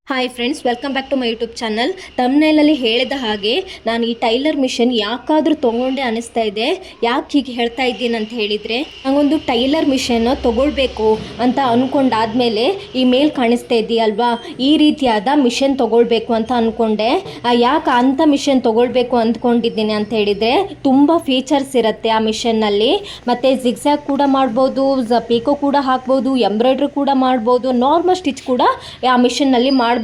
Hi friends, welcome back to my YouTube channel. ತಮ್ನೇಲಲ್ಲಿ ಹೇಳಿದ ಹಾಗೆ ನಾನು ಈ ಟೈಲರ್ ಮಿಷನ್ ಯಾಕಾದರೂ ತೊಗೊಂಡೆ ಅನಿಸ್ತಾ ಇದೆ. ಯಾಕೆ ಹೀಗೆ ಹೇಳ್ತಾ ಇದ್ದೀನಿ ಅಂತ ಹೇಳಿದರೆ, ನನಗೊಂದು ಟೈಲರ್ ಮಿಷನ್ ತೊಗೊಳ್ಬೇಕು ಅಂತ ಅಂದ್ಕೊಂಡಾದ್ಮೇಲೆ ಈ ಮೇಲ್ ಕಾಣಿಸ್ತಾ ಇದೆಯಲ್ವಾ, ಈ ರೀತಿಯಾದ ಮಿಷನ್ ತೊಗೊಳ್ಬೇಕು ಅಂತ ಅಂದ್ಕೊಂಡೆ. ಯಾಕೆ ಅಂಥ ಮಿಷನ್ ತೊಗೊಳ್ಬೇಕು ಅಂದ್ಕೊಂಡಿದ್ದೀನಿ ಅಂತ ಹೇಳಿದರೆ, ತುಂಬ ಫೀಚರ್ಸ್ ಇರುತ್ತೆ ಆ ಮಿಷನ್ನಲ್ಲಿ. ಮತ್ತು ಜಿಗ್ಜ್ಯಾಗ್ ಕೂಡ ಮಾಡ್ಬೋದು, ಪೀಕೋ ಕೂಡ ಹಾಕ್ಬೋದು, ಎಂಬ್ರಾಯ್ಡ್ರಿ ಕೂಡ ಮಾಡ್ಬೋದು, ನಾರ್ಮಲ್ ಸ್ಟಿಚ್ ಕೂಡ ಆ ಮಿಷನ್ನಲ್ಲಿ ಮಾಡ್ಬೋದಂತ.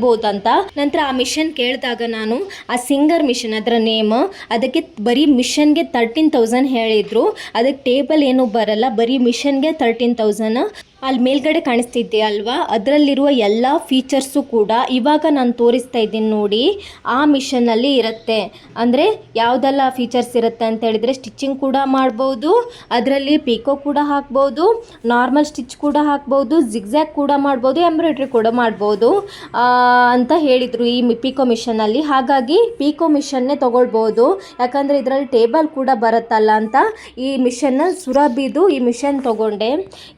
ನಂತರ ಆ ಮಿಷನ್ ಕೇಳಿದಾಗ ನಾನು ಆ ಸಿಂಗರ್ ಮಿಷನ್ ಅದರ ನೇಮ್, ಅದಕ್ಕೆ ಬರೀ ಮಿಷನ್ಗೆ 13,000 ಹೇಳಿದರು. ಅದಕ್ಕೆ ಟೇಬಲ್ ಏನೂ ಬರಲ್ಲ, ಬರೀ ಮಿಷನ್ಗೆ 13,000. ಅಲ್ಲಿ ಮೇಲ್ಗಡೆ ಕಾಣಿಸ್ತಿದ್ದೆ ಅಲ್ವಾ, ಅದರಲ್ಲಿರುವ ಎಲ್ಲ ಫೀಚರ್ಸು ಕೂಡ ಇವಾಗ ನಾನು ತೋರಿಸ್ತಾ ಇದ್ದೀನಿ ನೋಡಿ, ಆ ಮಿಷನ್ನಲ್ಲಿ ಇರುತ್ತೆ. ಅಂದರೆ ಯಾವುದೆಲ್ಲ ಫೀಚರ್ಸ್ ಇರುತ್ತೆ ಅಂತ ಹೇಳಿದರೆ, ಸ್ಟಿಚಿಂಗ್ ಕೂಡ ಮಾಡ್ಬೋದು, ಅದರಲ್ಲಿ ಪಿಕೋ ಕೂಡ ಹಾಕ್ಬೋದು, ನಾರ್ಮಲ್ ಸ್ಟಿಚ್ ಕೂಡ ಹಾಕ್ಬೋದು, ಜಿಗ್ಜ್ಯಾಗ್ ಕೂಡ ಮಾಡ್ಬೋದು, ಎಂಬ್ರಾಯ್ಡ್ರಿ ಕೂಡ ಮಾಡ್ಬೋದು ಅಂತ ಹೇಳಿದರು ಈ ಪಿಕೋ ಮಿಷನಲ್ಲಿ. ಹಾಗಾಗಿ ಪಿಕೋ ಮಿಷನ್ನೇ ತೊಗೊಳ್ಬೋದು, ಯಾಕಂದರೆ ಇದರಲ್ಲಿ ಟೇಬಲ್ ಕೂಡ ಬರುತ್ತಲ್ಲ ಅಂತ ಈ ಮಿಷನ್ನ ಸುರಭಿದು ಈ ಮಿಷನ್ ತೊಗೊಂಡೆ.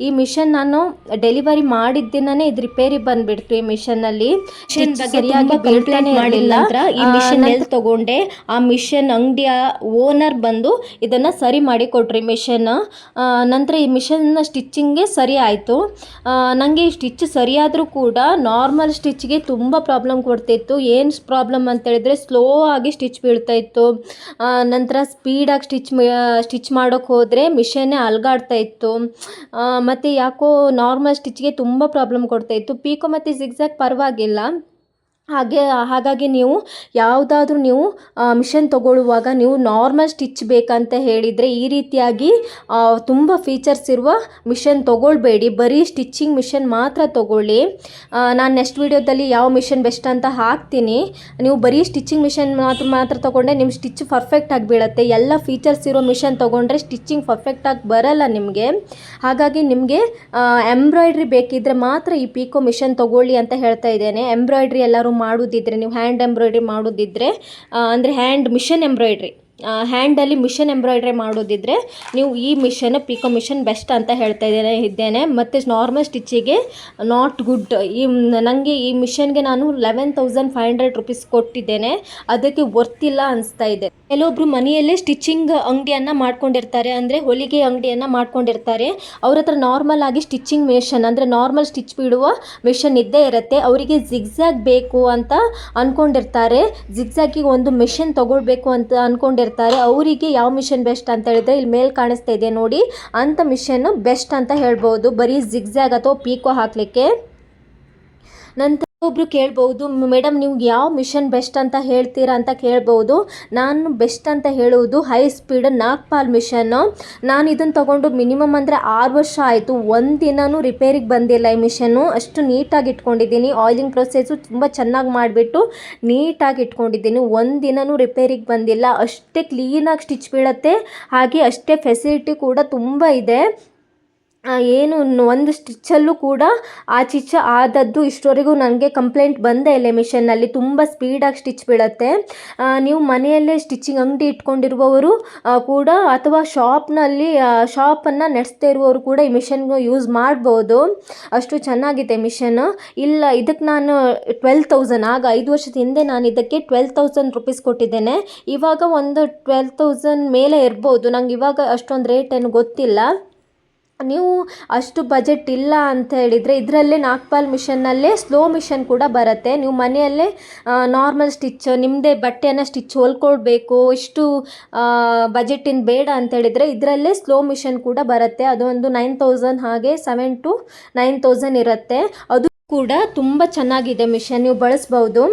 ಈ ಮಿಷನ್ ನಾನು ಡೆಲಿವರಿ ಮಾಡಿದ್ದಿನೇ ಇದು ರಿಪೇರಿ ಬಂದ್ಬಿಡ್ತು. ಈ ಮಿಷನ್ನಲ್ಲಿ ಸರಿಯಾಗಿ ಕಂಪ್ಲೇಂಟ್ ಮಾಡಿಲ್ಲ. ಈ ಮಿಷನ್ ಎಲ್ಲಿ ತಗೊಂಡೆ, ಆ ಮಿಷನ್ ಅಂಗಡಿಯ ಓನರ್ ಬಂದು ಇದನ್ನು ಸರಿ ಮಾಡಿ ಕೊಟ್ರಿ ಮಿಷನ್. ನಂತರ ಈ ಮಿಷನ್ನ ಸ್ಟಿಚ್ಚಿಂಗ್ಗೆ ಸರಿ ಆಯಿತು. ನನಗೆ ಈ ಸ್ಟಿಚ್ ಸರಿಯಾದರೂ ಕೂಡ ನಾರ್ಮಲ್ ಸ್ಟಿಚ್ಗೆ ತುಂಬ ಪ್ರಾಬ್ಲಮ್ ಕೊಡ್ತಿತ್ತು. ಏನು ಪ್ರಾಬ್ಲಮ್ ಅಂತೇಳಿದರೆ, ಸ್ಲೋ ಆಗಿ ಸ್ಟಿಚ್ ಬೀಳ್ತಾ ಇತ್ತು. ನಂತರ ಸ್ಪೀಡಾಗಿ ಸ್ಟಿಚ್ ಮಾಡೋಕ್ಕೆ ಹೋದರೆ ಮಿಷನ್ನೇ ಅಲ್ಗಾಡ್ತಾ ಇತ್ತು. ಮತ್ತು ಯಾಕೋ ನಾರ್ಮಲ್ ಸ್ಟಿಚ್ಗೆ ತುಂಬ ಪ್ರಾಬ್ಲಮ್ ಕೊಡ್ತಾಯಿತ್ತು. ಪೀಕೋ ಮತ್ತು ಜಿಗ್ಜ್ಯಾಗ್ ಪರವಾಗಿಲ್ಲ. ಹಾಗಾಗಿ ನೀವು ಯಾವುದಾದ್ರೂ ನೀವು ಮಿಷನ್ ತೊಗೊಳ್ಳುವಾಗ ನೀವು ನಾರ್ಮಲ್ ಸ್ಟಿಚ್ ಬೇಕಂತ ಹೇಳಿದರೆ ಈ ರೀತಿಯಾಗಿ ತುಂಬ ಫೀಚರ್ಸ್ ಇರುವ ಮಿಷನ್ ತೊಗೊಳ್ಬೇಡಿ, ಬರೀ ಸ್ಟಿಚ್ಚಿಂಗ್ ಮಿಷನ್ ಮಾತ್ರ ತೊಗೊಳ್ಳಿ. ನಾನು ನೆಕ್ಸ್ಟ್ ವೀಡಿಯೋದಲ್ಲಿ ಯಾವ ಮಿಷನ್ ಬೆಸ್ಟ್ ಅಂತ ಹಾಕ್ತೀನಿ. ನೀವು ಬರೀ ಸ್ಟಿಚ್ಚಿಂಗ್ ಮಿಷನ್ ಮಾತ್ರ ತೊಗೊಂಡ್ರೆ ನಿಮ್ಮ ಸ್ಟಿಚ್ ಪರ್ಫೆಕ್ಟಾಗಿ ಬೀಳುತ್ತೆ. ಎಲ್ಲ ಫೀಚರ್ಸ್ ಇರೋ ಮಿಷನ್ ತೊಗೊಂಡ್ರೆ ಸ್ಟಿಚ್ಚಿಂಗ್ ಪರ್ಫೆಕ್ಟಾಗಿ ಬರಲ್ಲ ನಿಮಗೆ. ಹಾಗಾಗಿ ನಿಮಗೆ ಎಂಬ್ರಾಯ್ಡ್ರಿ ಬೇಕಿದ್ದರೆ ಮಾತ್ರ ಈ ಪಿಕೋ ಮಿಷನ್ ತೊಗೊಳ್ಳಿ ಅಂತ ಹೇಳ್ತಾ ಇದ್ದೇನೆ. ಎಂಬ್ರಾಯ್ಡ್ರಿ ಎಲ್ಲರೂ ಮಾಡೋದಿದ್ರೆ, ನೀವು ಹ್ಯಾಂಡ್ ಎಂಬ್ರಾಯ್ಡ್ರಿ ಮಾಡೋದಿದ್ರೆ, ಅಂದರೆ ಮಿಷನ್ ಎಂಬ್ರಾಯ್ಡ್ರಿ, ಹ್ಯಾಂಡಲ್ಲಿ ಮಿಷನ್ ಎಂಬ್ರಾಯ್ಡ್ರಿ ಮಾಡೋದಿದ್ರೆ ನೀವು ಈ ಮಿಷನ್ ಪಿಕೋ ಮಿಷನ್ ಬೆಸ್ಟ್ ಅಂತ ಹೇಳ್ತಾ ಇದ್ದೇನೆ. ಮತ್ತು ನಾರ್ಮಲ್ ಸ್ಟಿಚ್ಚಿಗೆ ನಾಟ್ ಗುಡ್. ನನಗೆ ಈ ಮಿಷನ್ಗೆ ನಾನು 11,500 ರೂಪೀಸ್ ಕೊಟ್ಟಿದ್ದೇನೆ, ಅದಕ್ಕೆ ವರ್ತಿಲ್ಲ ಅನಿಸ್ತಾ ಇದೆ. ಕೆಲವೊಬ್ರು ಮನೆಯಲ್ಲೇ ಸ್ಟಿಚ್ಚಿಂಗ್ ಅಂಗಡಿಯನ್ನು ಮಾಡ್ಕೊಂಡಿರ್ತಾರೆ, ಅಂದರೆ ಹೊಲಿಗೆ ಅಂಗಡಿಯನ್ನು ಮಾಡ್ಕೊಂಡಿರ್ತಾರೆ. ಅವ್ರ ಹತ್ರ ನಾರ್ಮಲ್ ಆಗಿ ಸ್ಟಿಚ್ಚಿಂಗ್ ಮಿಷನ್, ಅಂದರೆ ನಾರ್ಮಲ್ ಸ್ಟಿಚ್ ಬಿಡುವ ಮಿಷನ್ ಇದ್ದೇ ಇರುತ್ತೆ. ಅವರಿಗೆ ಜಿಗ್ಜ್ಯಾಗ್ ಬೇಕು ಅಂತ ಅಂದ್ಕೊಂಡಿರ್ತಾರೆ, ಜಿಗ್ಜ್ಯಾಗಿಗೆ ಒಂದು ಮಿಷನ್ ತೊಗೊಳ್ಬೇಕು ಅಂತ ಅಂದ್ಕೊಂಡಿರ್ತಾರೆ. ಅವರಿಗೆ ಯಾವ ಮಿಷನ್ ಬೆಸ್ಟ್ ಅಂತ ಹೇಳಿದರೆ, ಇಲ್ಲಿ ಮೇಲೆ ಕಾಣಿಸ್ತಾ ಇದೆ ನೋಡಿ, ಅಂಥ ಮಿಷನ್ ಬೆಸ್ಟ್ ಅಂತ ಹೇಳ್ಬೋದು, ಬರೀ ಜಿಗ್ಜ್ಯಾಗ್ ಅಥವಾ ಪೀಕೋ ಹಾಕಲಿಕ್ಕೆ. ನಂತರ ಒಬ್ಬರು ಕೇಳ್ಬೋದು, ಮೇಡಮ್ ನೀವು ಯಾವ ಮಿಷನ್ ಬೆಸ್ಟ್ ಅಂತ ಹೇಳ್ತೀರಾ ಅಂತ ಕೇಳ್ಬೋದು. ನಾನು ಬೆಸ್ಟ್ ಅಂತ ಹೇಳುವುದು ಹೈ ಸ್ಪೀಡ್ ನಾಗ್ಪಾಲ್ ಮಿಷನ್ನು. ನಾನು ಇದನ್ನು ತೊಗೊಂಡು ಮಿನಿಮಮ್ ಅಂದರೆ 6 ವರ್ಷ ಆಯಿತು, ಒಂದಿನೂ ರಿಪೇರಿಗೆ ಬಂದಿಲ್ಲ ಈ ಮಿಷನ್ನು. ಅಷ್ಟು ನೀಟಾಗಿ ಇಟ್ಕೊಂಡಿದ್ದೀನಿ, ಆಯಿಲಿಂಗ್ ಪ್ರೊಸೆಸ್ಸು ತುಂಬ ಚೆನ್ನಾಗಿ ಮಾಡಿಬಿಟ್ಟು ನೀಟಾಗಿ ಇಟ್ಕೊಂಡಿದ್ದೀನಿ, ಒಂದಿನೂ ರಿಪೇರಿಗೆ ಬಂದಿಲ್ಲ. ಅಷ್ಟೇ ಕ್ಲೀನಾಗಿ ಸ್ಟಿಚ್ ಬೀಳುತ್ತೆ, ಹಾಗೆ ಅಷ್ಟೇ ಫೆಸಿಲಿಟಿ ಕೂಡ ತುಂಬ ಇದೆ. ಏನು ಒಂದು ಸ್ಟಿಚ್ಚಲ್ಲೂ ಕೂಡ ಆದದ್ದು ಇಷ್ಟವರೆಗೂ ನನಗೆ ಕಂಪ್ಲೇಂಟ್ ಬಂದೇ ಇಲ್ಲ. ಮಿಷನ್ನಲ್ಲಿ ತುಂಬ ಸ್ಪೀಡಾಗಿ ಸ್ಟಿಚ್ ಬೀಳುತ್ತೆ. ನೀವು ಮನೆಯಲ್ಲೇ ಸ್ಟಿಚಿಂಗ್ ಅಂಗಡಿ ಇಟ್ಕೊಂಡಿರುವವರು ಕೂಡ, ಅಥವಾ ಶಾಪನ್ನು ನಡೆಸ್ತಾ ಇರುವವರು ಕೂಡ ಈ ಮಿಷನ್ಗೆ ಯೂಸ್ ಮಾಡ್ಬೋದು, ಅಷ್ಟು ಚೆನ್ನಾಗಿದೆ ಮಿಷನ್. ಇಲ್ಲ, ಇದಕ್ಕೆ ನಾನು 12,000, ಆಗ 5 ವರ್ಷದ ಹಿಂದೆ ನಾನು ಇದಕ್ಕೆ 12,000 ರೂಪೀಸ್ ಕೊಟ್ಟಿದ್ದೇನೆ. ಇವಾಗ ಒಂದು 12,000 ಮೇಲೆ ಇರ್ಬೋದು, ನಂಗೆ ಇವಾಗ ಅಷ್ಟೊಂದು ರೇಟ್ ಏನು ಗೊತ್ತಿಲ್ಲ. ನೀವು ಅಷ್ಟು ಬಜೆಟ್ ಇಲ್ಲ ಅಂತ ಹೇಳಿದರೆ, ಇದರಲ್ಲೇ ನಾಗ್ಪಾಲ್ ಮಿಷನ್ನಲ್ಲೇ ಸ್ಲೋ ಮಿಷನ್ ಕೂಡ ಬರುತ್ತೆ. ನೀವು ಮನೆಯಲ್ಲೇ ನಾರ್ಮಲ್ ಸ್ಟಿಚ್, ನಿಮ್ಮದೇ ಬಟ್ಟೆಯನ್ನು ಸ್ಟಿಚ್ ಹೊಲ್ಕೊಳ್ಬೇಕು, ಇಷ್ಟು ಬಜೆಟಿನ ಬೇಡ ಅಂತ ಹೇಳಿದರೆ ಇದರಲ್ಲೇ ಸ್ಲೋ ಮಿಷನ್ ಕೂಡ ಬರುತ್ತೆ. ಅದೊಂದು 9,000, ಹಾಗೆ 7,000 to 9,000 ಇರುತ್ತೆ. ಅದು ಕೂಡ ತುಂಬ ಚೆನ್ನಾಗಿದೆ ಮಿಷನ್, ನೀವು ಬಳಸ್ಬೋದು.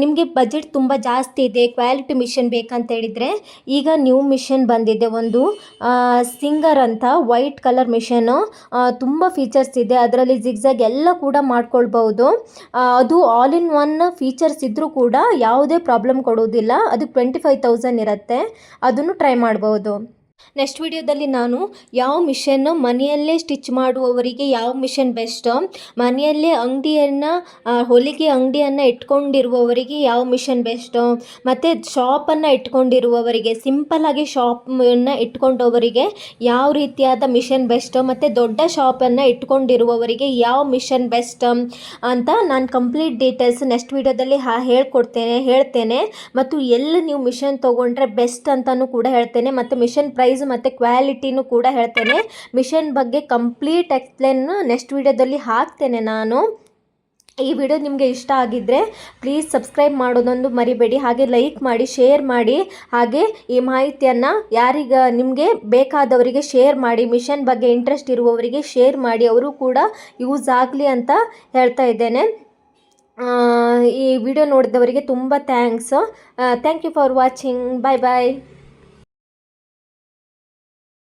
ನಿಮಗೆ ಬಜೆಟ್ ತುಂಬ ಜಾಸ್ತಿ ಇದೆ, ಕ್ವಾಲಿಟಿ ಮಿಷನ್ ಬೇಕಂತ ಹೇಳಿದರೆ ಈಗ ನ್ಯೂ ಮಿಷನ್ ಬಂದಿದೆ ಒಂದು, ಸಿಂಗರ್ ಅಂತ, ವೈಟ್ ಕಲರ್ ಮಿಷನ್ನು. ತುಂಬ ಫೀಚರ್ಸ್ ಇದೆ ಅದರಲ್ಲಿ, ಜಿಗ್ಜ್ಯಾಗ್ ಎಲ್ಲ ಕೂಡ ಮಾಡ್ಕೊಳ್ಬೋದು. ಅದು ಆಲ್ ಇನ್ ಒನ್ ಫೀಚರ್ಸ್ ಇದ್ದರೂ ಕೂಡ ಯಾವುದೇ ಪ್ರಾಬ್ಲಮ್ ಕೊಡೋದಿಲ್ಲ. ಅದು 25,000 ಇರುತ್ತೆ, ಅದನ್ನು ಟ್ರೈ ಮಾಡ್ಬೋದು. ನೆಕ್ಸ್ಟ್ ವಿಡಿಯೋದಲ್ಲಿ ನಾನು ಯಾವ ಮಿಷನ್ನು ಮನೆಯಲ್ಲೇ ಸ್ಟಿಚ್ ಮಾಡುವವರಿಗೆ ಯಾವ ಮಿಷನ್ ಬೆಸ್ಟ್, ಮನೆಯಲ್ಲೇ ಹೊಲಿಗೆ ಅಂಗಡಿಯನ್ನು ಇಟ್ಕೊಂಡಿರುವವರಿಗೆ ಯಾವ ಮಿಷನ್ ಬೆಸ್ಟ್, ಮತ್ತು ಶಾಪನ್ನು ಇಟ್ಕೊಂಡಿರುವವರಿಗೆ ಸಿಂಪಲ್ಲಾಗಿ ಶಾಪನ್ನು ಇಟ್ಕೊಂಡವರಿಗೆ ಯಾವ ರೀತಿಯಾದ ಮಿಷನ್ ಬೆಸ್ಟ್, ಮತ್ತು ದೊಡ್ಡ ಶಾಪನ್ನು ಇಟ್ಕೊಂಡಿರುವವರಿಗೆ ಯಾವ ಮಿಷನ್ ಬೆಸ್ಟ್ ಅಂತ ನಾನು ಕಂಪ್ಲೀಟ್ ಡೀಟೇಲ್ಸ್ ನೆಕ್ಸ್ಟ್ ವಿಡಿಯೋದಲ್ಲಿ ಹೇಳ್ತೇನೆ. ಮತ್ತು ಎಲ್ಲಿ ನೀವು ಮಿಷನ್ ತೊಗೊಂಡ್ರೆ ಬೆಸ್ಟ್ ಅಂತಲೂ ಕೂಡ ಹೇಳ್ತೇನೆ, ಮತ್ತು ಮಿಷನ್ ಪ್ರೈಸ್ ಮತ್ತು ಕ್ವಾಲಿಟಿನೂ ಕೂಡ ಹೇಳ್ತೇನೆ. ಮಿಷನ್ ಬಗ್ಗೆ ಕಂಪ್ಲೀಟ್ ಎಕ್ಸ್ಪ್ಲೇನ್ ನೆಕ್ಸ್ಟ್ ವಿಡಿಯೋದಲ್ಲಿ ಹಾಕ್ತೇನೆ ನಾನು. ಈ ವಿಡಿಯೋ ನಿಮಗೆ ಇಷ್ಟ ಆಗಿದ್ದರೆ ಪ್ಲೀಸ್ ಸಬ್ಸ್ಕ್ರೈಬ್ ಮಾಡೋದೊಂದು ಮರಿಬೇಡಿ, ಹಾಗೆ ಲೈಕ್ ಮಾಡಿ, ಶೇರ್ ಮಾಡಿ, ಹಾಗೆ ಈ ಮಾಹಿತಿಯನ್ನು ನಿಮಗೆ ಬೇಕಾದವರಿಗೆ ಶೇರ್ ಮಾಡಿ. ಮಿಷನ್ ಬಗ್ಗೆ ಇಂಟ್ರೆಸ್ಟ್ ಇರುವವರಿಗೆ ಶೇರ್ ಮಾಡಿ, ಅವರು ಕೂಡ ಯೂಸ್ ಆಗಲಿ ಅಂತ ಹೇಳ್ತಾ ಇದ್ದೇನೆ. ಈ ವಿಡಿಯೋ ನೋಡಿದವರಿಗೆ ತುಂಬ thanks. Thank you for watching. Bye bye.